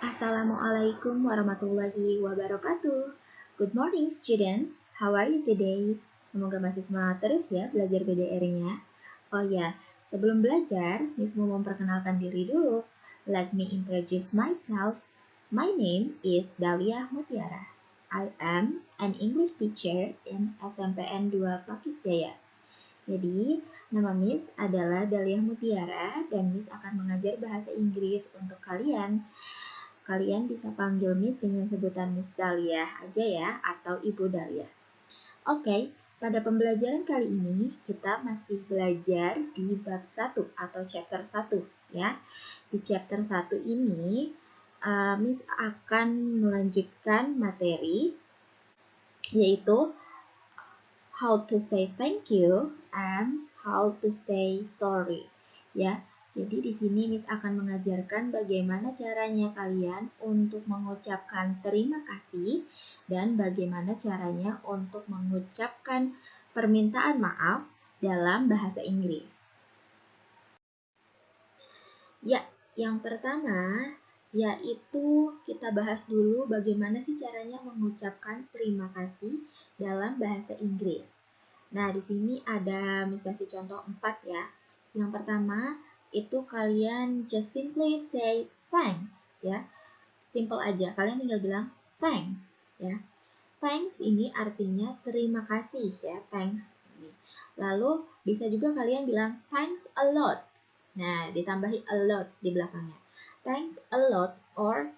Assalamualaikum warahmatullahi wabarakatuh. Good morning students, how are you today? Semoga masih semangat terus ya belajar PDR-nya. Oh ya, sebelum belajar, Miss mau memperkenalkan diri dulu. Let me introduce myself. My name is Dahlia Mutiara. I am an English teacher in SMPN 2 Pakis Jaya. Jadi, nama Miss adalah Dahlia Mutiara dan Miss akan mengajar bahasa Inggris untuk kalian. Kalian bisa panggil Miss dengan sebutan Miss Dahlia aja ya, atau Ibu Dahlia. Oke, pada pembelajaran kali ini kita masih belajar di bab 1 atau chapter 1 ya. Di chapter 1 ini Miss akan melanjutkan materi yaitu how to say thank you and how to say sorry ya. Jadi di sini Miss akan mengajarkan bagaimana caranya kalian untuk mengucapkan terima kasih dan bagaimana caranya untuk mengucapkan permintaan maaf dalam bahasa Inggris. Ya, yang pertama yaitu kita bahas dulu bagaimana sih caranya mengucapkan terima kasih dalam bahasa Inggris. Nah, di sini ada Miss kasih contoh 4 ya. Yang pertama, itu kalian just simply say thanks ya. Simple aja, kalian tinggal bilang thanks ya. Thanks ini artinya terima kasih ya, thanks. Lalu bisa juga kalian bilang thanks a lot. Nah, ditambahi a lot di belakangnya. Thanks a lot or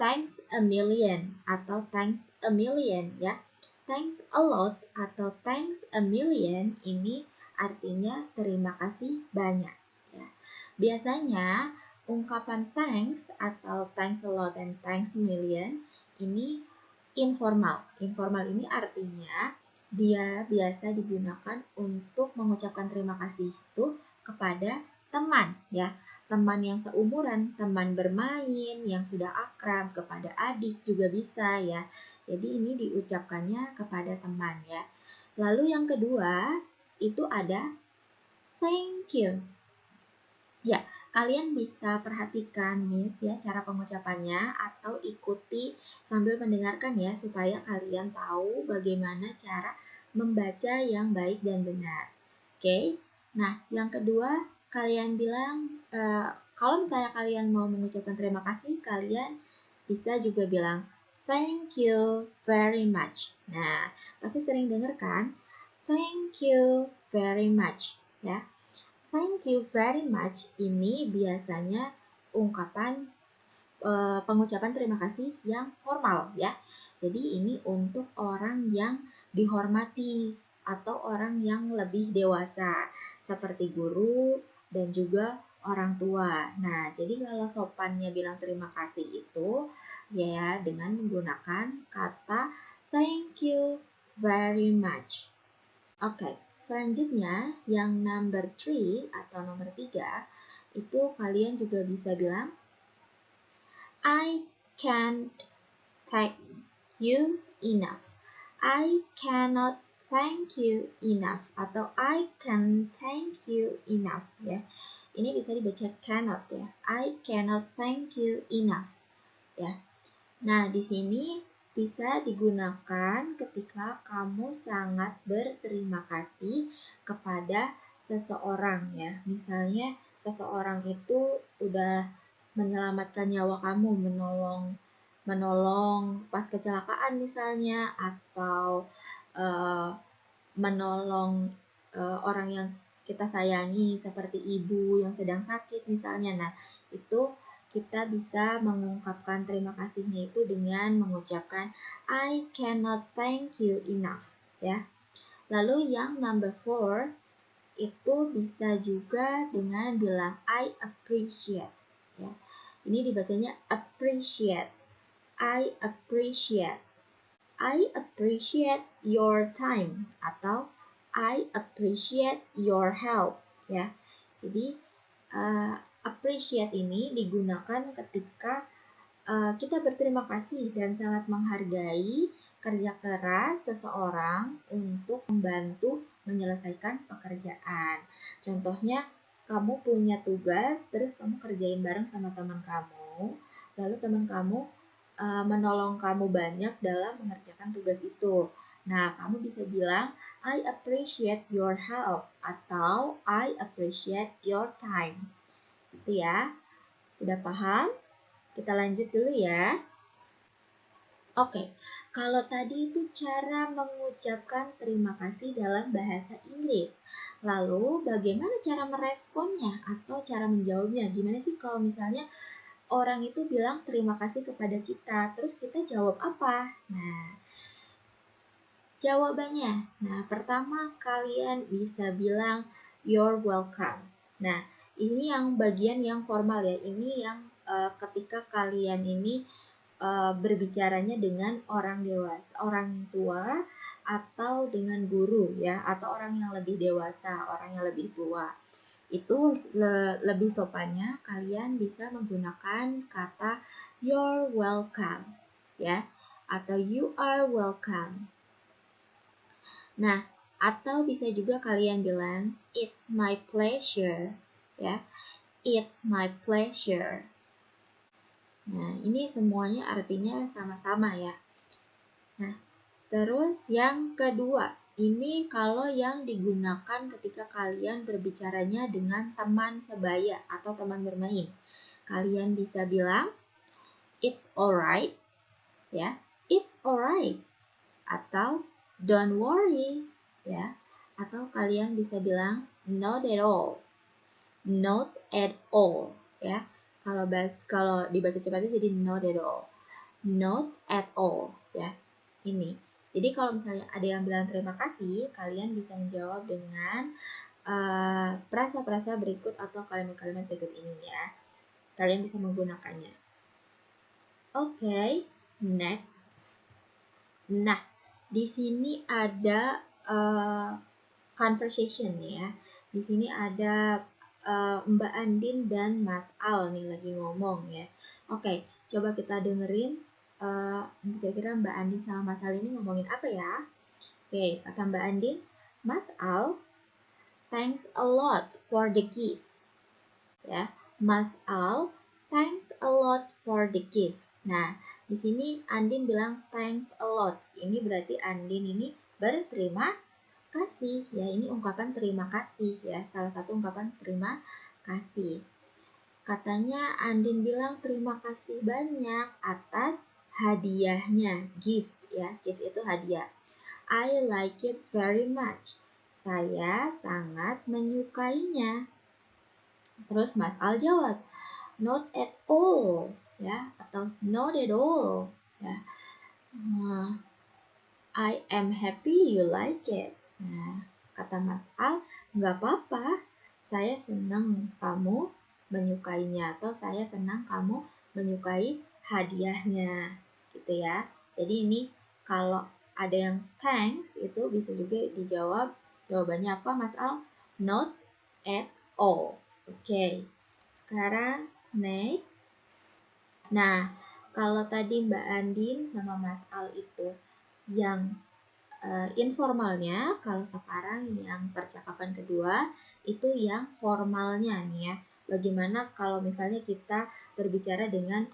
thanks a million atau thanks a million ya. Thanks a lot atau thanks a million ini artinya terima kasih banyak ya. Biasanya ungkapan thanks atau thanks a lot and thanks a million ini informal. Informal ini artinya dia biasa digunakan untuk mengucapkan terima kasih itu kepada teman ya. Teman yang seumuran, teman bermain yang sudah akrab, kepada adik juga bisa ya. Jadi ini diucapkannya kepada teman ya. Lalu yang kedua itu ada thank you. Ya, kalian bisa perhatikan Miss ya cara pengucapannya atau ikuti sambil mendengarkan ya supaya kalian tahu bagaimana cara membaca yang baik dan benar. Oke. Nah, yang kedua kalian bilang kalau misalnya kalian mau mengucapkan terima kasih, kalian bisa juga bilang thank you very much. Nah, pasti sering dengar kan? Thank you very much ya. Thank you very much ini biasanya ungkapan pengucapan terima kasih yang formal ya. Jadi ini untuk orang yang dihormati atau orang yang lebih dewasa seperti guru dan juga orang tua. Nah, jadi kalau sopannya bilang terima kasih itu ya dengan menggunakan kata thank you very much. Oke. Selanjutnya, yang number 3 atau nomor 3, itu kalian juga bisa bilang I can't thank you enough. I cannot thank you enough atau I can thank you enough ya. Ini bisa dibaca cannot ya. I cannot thank you enough ya. Nah, di sini bisa digunakan ketika kamu sangat berterima kasih kepada seseorang ya. Misalnya seseorang itu udah menyelamatkan nyawa kamu, menolong pas kecelakaan misalnya atau menolong orang yang kita sayangi seperti ibu yang sedang sakit misalnya. Nah, itu kita bisa mengungkapkan terima kasihnya itu dengan mengucapkan I cannot thank you enough ya. Lalu yang number 4 itu bisa juga dengan bilang I appreciate ya. Ini dibacanya appreciate. I appreciate. I appreciate your time atau I appreciate your help ya. Jadi appreciate ini digunakan ketika kita berterima kasih dan sangat menghargai kerja keras seseorang untuk membantu menyelesaikan pekerjaan. Contohnya, kamu punya tugas, terus kamu kerjain bareng sama teman kamu. kamu, lalu teman kamu menolong kamu banyak dalam mengerjakan tugas itu. Nah, kamu bisa bilang, I appreciate your help atau I appreciate your time. Gitu ya. Sudah paham? Kita lanjut dulu ya. Oke, kalau tadi itu cara mengucapkan terima kasih dalam bahasa Inggris. Lalu, bagaimana cara meresponnya atau cara menjawabnya? Gimana sih kalau misalnya orang itu bilang terima kasih kepada kita, terus kita jawab apa? Nah, jawabannya. Nah, pertama kalian bisa bilang you're welcome. Nah, ini yang bagian yang formal ya. Ini yang ketika kalian ini berbicaranya dengan orang dewasa, orang tua, atau dengan guru ya, atau orang yang lebih dewasa, orang yang lebih tua. Itu lebih sopannya kalian bisa menggunakan kata you're welcome ya, atau you are welcome. Nah, atau bisa juga kalian bilang it's my pleasure ya, it's my pleasure. Nah, ini semuanya artinya sama-sama ya. Nah, terus yang kedua, ini kalau yang digunakan ketika kalian berbicaranya dengan teman sebaya atau teman bermain. Kalian bisa bilang, it's alright, ya, it's alright. Atau, don't worry, ya. Atau kalian bisa bilang, not at all, not at all, ya. Kalau dibaca cepatnya jadi not at all, not at all, ya. Ini. Jadi kalau misalnya ada yang bilang terima kasih, kalian bisa menjawab dengan frasa-frasa berikut atau kalimat-kalimat berikut ini ya. Kalian bisa menggunakannya. Oke, next. Nah, di sini ada conversation ya. Di sini ada Mbak Andin dan Mas Al nih lagi ngomong ya. Oke, coba kita dengerin kira-kira Mbak Andin sama Mas Al ini ngomongin apa ya? Oke, kata Mbak Andin, Mas Al, thanks a lot for the gift. Ya, Mas Al, thanks a lot for the gift. Nah, di sini Andin bilang thanks a lot. Ini berarti Andin ini berterima kasih. Ya, ini ungkapan terima kasih ya. Salah satu ungkapan terima kasih. Katanya Andin bilang terima kasih banyak atas hadiahnya, gift ya. Gift itu hadiah. I like it very much. Saya sangat menyukainya. Terus Mas Al jawab, not at all ya, atau not at all ya. I am happy you like it. Nah, kata Mas Al, nggak apa-apa. Saya senang kamu menyukainya, atau saya senang kamu menyukai hadiahnya, gitu ya. Jadi ini kalau ada yang thanks itu bisa juga dijawab. Jawabannya apa Mas Al? Not at all. Oke. Sekarang next. Nah, kalau tadi Mbak Andin sama Mas Al itu yang informalnya, kalau sekarang yang percakapan kedua itu yang formalnya nih ya. Bagaimana kalau misalnya kita berbicara dengan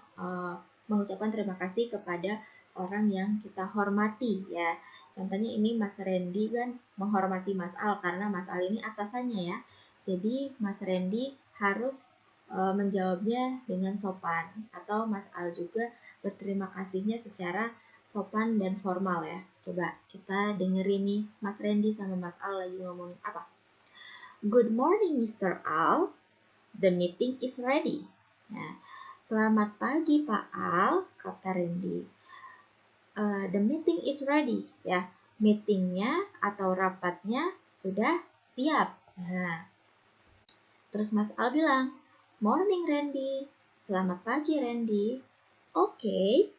mengucapkan terima kasih kepada orang yang kita hormati ya. Contohnya ini Mas Randy kan menghormati Mas Al karena Mas Al ini atasannya ya. Jadi Mas Randy harus menjawabnya dengan sopan, atau Mas Al juga berterima kasihnya secara sopan dan formal ya. Coba kita dengerin nih Mas Randy sama Mas Al lagi ngomongin apa. Good morning Mr. Al, the meeting is ready. Nah, selamat pagi Pak Al, kata Randy. The meeting is ready ya. Meetingnya atau rapatnya sudah siap. Nah, terus Mas Al bilang, morning Randy, selamat pagi Randy. Oke,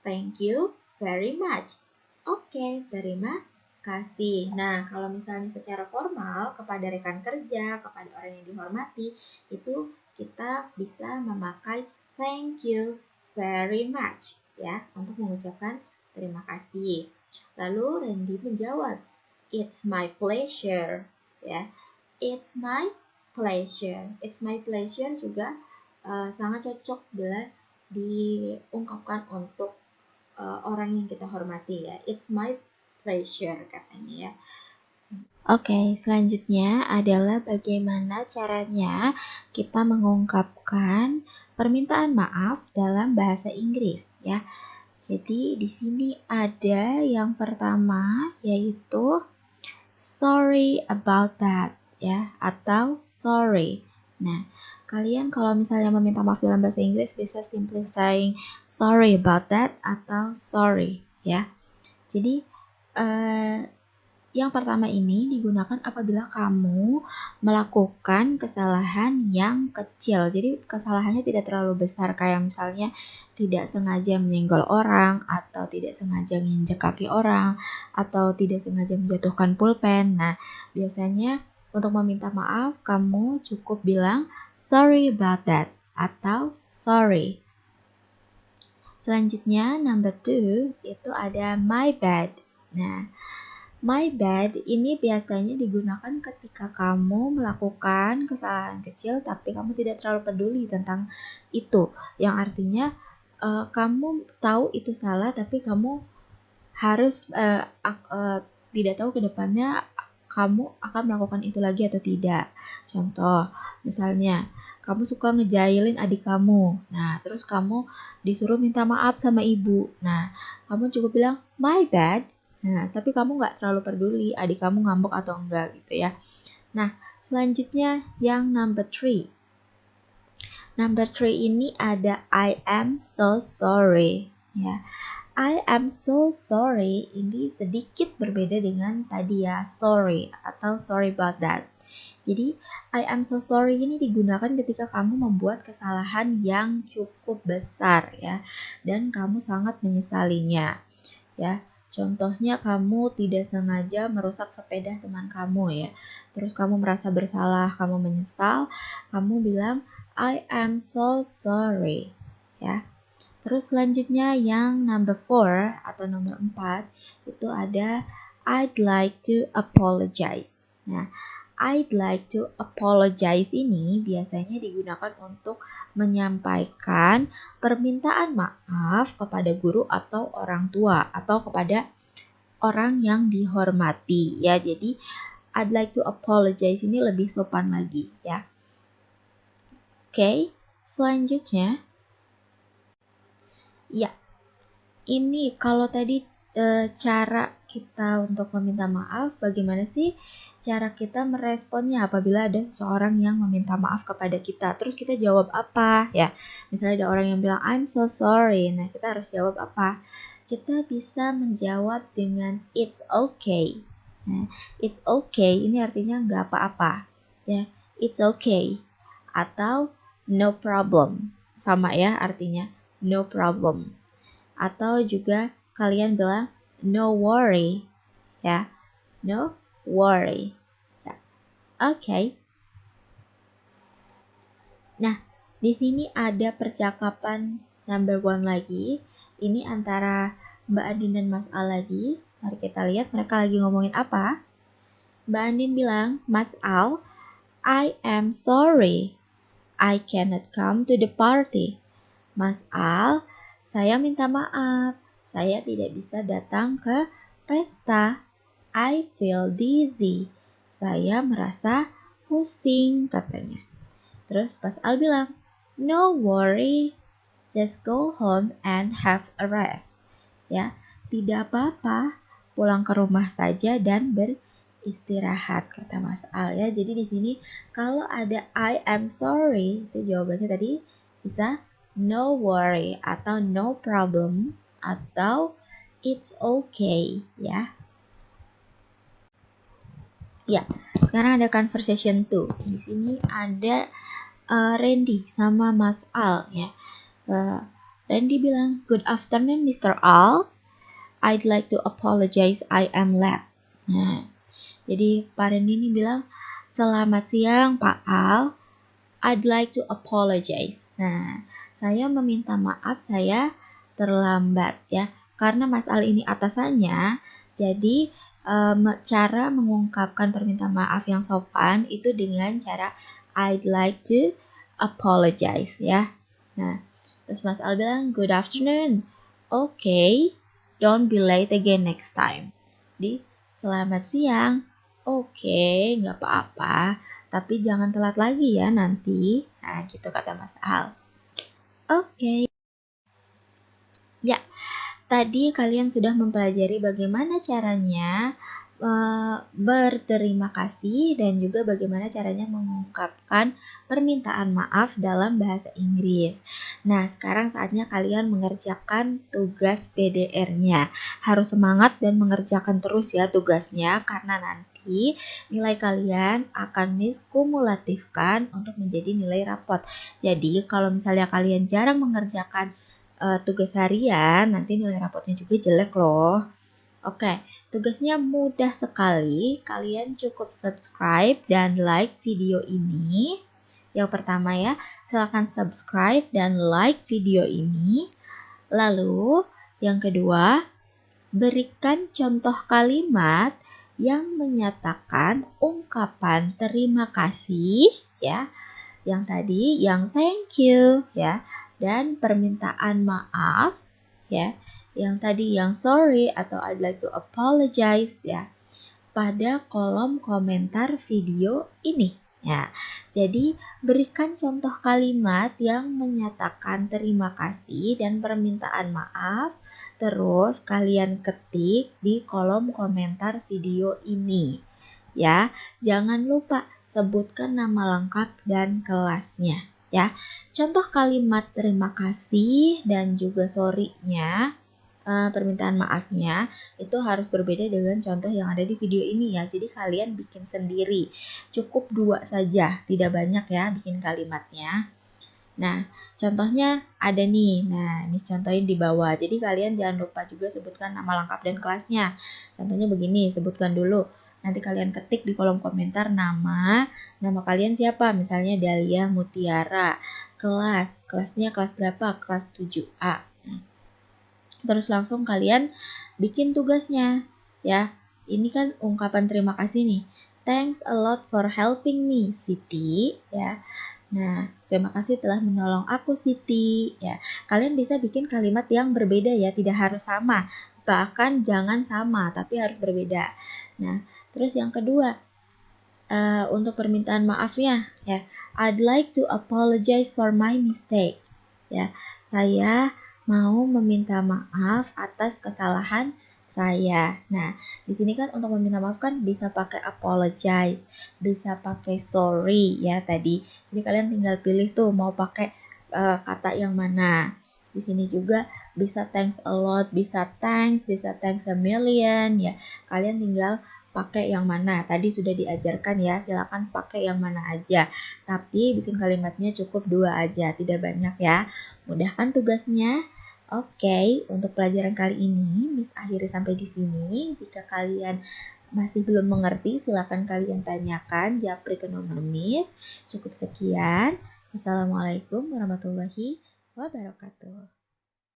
thank you very much. Oke, terima kasih. Nah, kalau misalnya secara formal kepada rekan kerja, kepada orang yang dihormati, itu kita bisa memakai thank you very much ya untuk mengucapkan terima kasih. Lalu Randy menjawab, it's my pleasure ya. It's my pleasure. It's my pleasure juga sangat cocok bila diungkapkan untuk orang yang kita hormati ya. It's my pleasure katanya ya. Oke, selanjutnya adalah bagaimana caranya kita mengungkapkan permintaan maaf dalam bahasa Inggris ya. Jadi di sini ada yang pertama yaitu sorry about that ya, atau sorry. Nah, kalian kalau misalnya meminta maaf dalam bahasa Inggris bisa simply saying sorry about that atau sorry ya. Jadi yang pertama ini digunakan apabila kamu melakukan kesalahan yang kecil. Jadi kesalahannya tidak terlalu besar, kayak misalnya tidak sengaja menyenggol orang, atau tidak sengaja nginjek kaki orang, atau tidak sengaja menjatuhkan pulpen. Nah, biasanya untuk meminta maaf kamu cukup bilang sorry about that atau sorry. Selanjutnya number 2 itu ada my bad. Nah, my bad ini biasanya digunakan ketika kamu melakukan kesalahan kecil tapi kamu tidak terlalu peduli tentang itu. Yang artinya kamu tahu itu salah tapi kamu harus tidak tahu ke depannya kamu akan melakukan itu lagi atau tidak. Contoh, misalnya kamu suka ngejailin adik kamu. Nah, terus kamu disuruh minta maaf sama ibu. Nah, kamu cukup bilang my bad. Nah, tapi kamu nggak terlalu peduli adik kamu ngambek atau enggak gitu ya. Nah, selanjutnya yang number 3. Number 3 ini ada I am so sorry. Ya, I am so sorry ini sedikit berbeda dengan tadi ya, sorry atau sorry about that. Jadi, I am so sorry ini digunakan ketika kamu membuat kesalahan yang cukup besar ya, dan kamu sangat menyesalinya ya. Contohnya kamu tidak sengaja merusak sepeda teman kamu ya. Terus kamu merasa bersalah, kamu menyesal, kamu bilang I am so sorry ya. Terus selanjutnya yang number 4 atau nomor 4 itu ada I'd like to apologize. Nah, I'd like to apologize ini biasanya digunakan untuk menyampaikan permintaan maaf kepada guru atau orang tua atau kepada orang yang dihormati ya. Jadi I'd like to apologize ini lebih sopan lagi ya. Oke, selanjutnya ya, ini kalau tadi cara kita untuk meminta maaf, bagaimana sih cara kita meresponnya apabila ada seseorang yang meminta maaf kepada kita? Terus kita jawab apa ya? Misalnya ada orang yang bilang I'm so sorry. Nah, kita harus jawab apa? Kita bisa menjawab dengan it's okay. Nah, it's okay ini artinya nggak apa-apa ya. It's okay atau no problem. Sama ya artinya no problem. Atau juga kalian bilang no worry ya. No worry. Ya. Oke. Nah, di sini ada percakapan number 1 lagi. Ini antara Mbak Andin dan Mas Al lagi. Mari kita lihat mereka lagi ngomongin apa. Mbak Andin bilang, Mas Al, I am sorry. I cannot come to the party. Mas Al, saya minta maaf. Saya tidak bisa datang ke pesta. I feel dizzy. Saya merasa pusing katanya. Terus Mas Al bilang, no worry. Just go home and have a rest. Ya, tidak apa-apa. Pulang ke rumah saja dan beristirahat kata Mas Al ya. Jadi di sini kalau ada I am sorry itu jawabannya tadi bisa no worry atau no problem atau it's okay ya. Ya, sekarang ada conversation 2. Di sini ada Randy sama Mas Al ya. Randy bilang, good afternoon Mr. Al. I'd like to apologize I am late. Nah, jadi Pak Randy ini bilang, selamat siang Pak Al. I'd like to apologize. Nah, saya meminta maaf saya terlambat ya. Karena Mas Al ini atasannya, jadi cara mengungkapkan permintaan maaf yang sopan itu dengan cara I'd like to apologize ya. Nah, terus Mas Al bilang, good afternoon. Okay, don't be late again next time. Di selamat siang. Oke, nggak apa-apa. Tapi jangan telat lagi ya nanti. Nah, gitu kata Mas Al. Oke. Ya, tadi kalian sudah mempelajari bagaimana caranya berterima kasih dan juga bagaimana caranya mengungkapkan permintaan maaf dalam bahasa Inggris. Nah, sekarang saatnya kalian mengerjakan tugas PDR-nya. Harus semangat dan mengerjakan terus ya tugasnya, karena nanti nilai kalian akan kumulatifkan untuk menjadi nilai rapot. Jadi, kalau misalnya kalian jarang mengerjakan tugas harian, nanti nilai rapotnya juga jelek loh. Oke, tugasnya mudah sekali. Kalian cukup subscribe dan like video ini. Yang pertama ya, silakan subscribe dan like video ini. Lalu, yang kedua, berikan contoh kalimat yang menyatakan ungkapan terima kasih ya. Yang tadi yang thank you ya, dan permintaan maaf ya. Yang tadi yang sorry atau I'd like to apologize ya, pada kolom komentar video ini ya. Jadi berikan contoh kalimat yang menyatakan terima kasih dan permintaan maaf, terus kalian ketik di kolom komentar video ini ya. Jangan lupa sebutkan nama lengkap dan kelasnya ya. Contoh kalimat terima kasih dan juga sorry-nya, permintaan maafnya itu harus berbeda dengan contoh yang ada di video ini ya. Jadi kalian bikin sendiri, cukup 2 saja, tidak banyak ya bikin kalimatnya. Nah, contohnya ada nih. Nah, Miss contohin di bawah. Jadi kalian jangan lupa juga sebutkan nama lengkap dan kelasnya. Contohnya begini, sebutkan dulu. Nanti kalian ketik di kolom komentar nama kalian siapa? Misalnya Dahlia Mutiara. Kelasnya kelas berapa? Kelas 7A. Terus langsung kalian bikin tugasnya ya. Ini kan ungkapan terima kasih nih. Thanks a lot for helping me, Siti ya. Nah, terima kasih telah menolong aku, Siti ya. Kalian bisa bikin kalimat yang berbeda ya, tidak harus sama. Bahkan jangan sama, tapi harus berbeda. Nah, terus yang kedua, untuk permintaan maafnya ya. I'd like to apologize for my mistake ya. Saya mau meminta maaf atas kesalahan saya. Nah, di sini kan untuk meminta maaf kan bisa pakai apologize, bisa pakai sorry ya tadi. Jadi kalian tinggal pilih tuh mau pakai kata yang mana. Di sini juga bisa thanks a lot, bisa thanks a million ya. Kalian tinggal pakai yang mana. Tadi sudah diajarkan ya, silakan pakai yang mana aja. Tapi bikin kalimatnya cukup 2 aja, tidak banyak ya. Mudahkan tugasnya. Oke, untuk pelajaran kali ini Miss akhiri sampai di sini. Jika kalian masih belum mengerti, silakan kalian tanyakan, japri ke nomor Miss. Cukup sekian. Wassalamualaikum warahmatullahi wabarakatuh.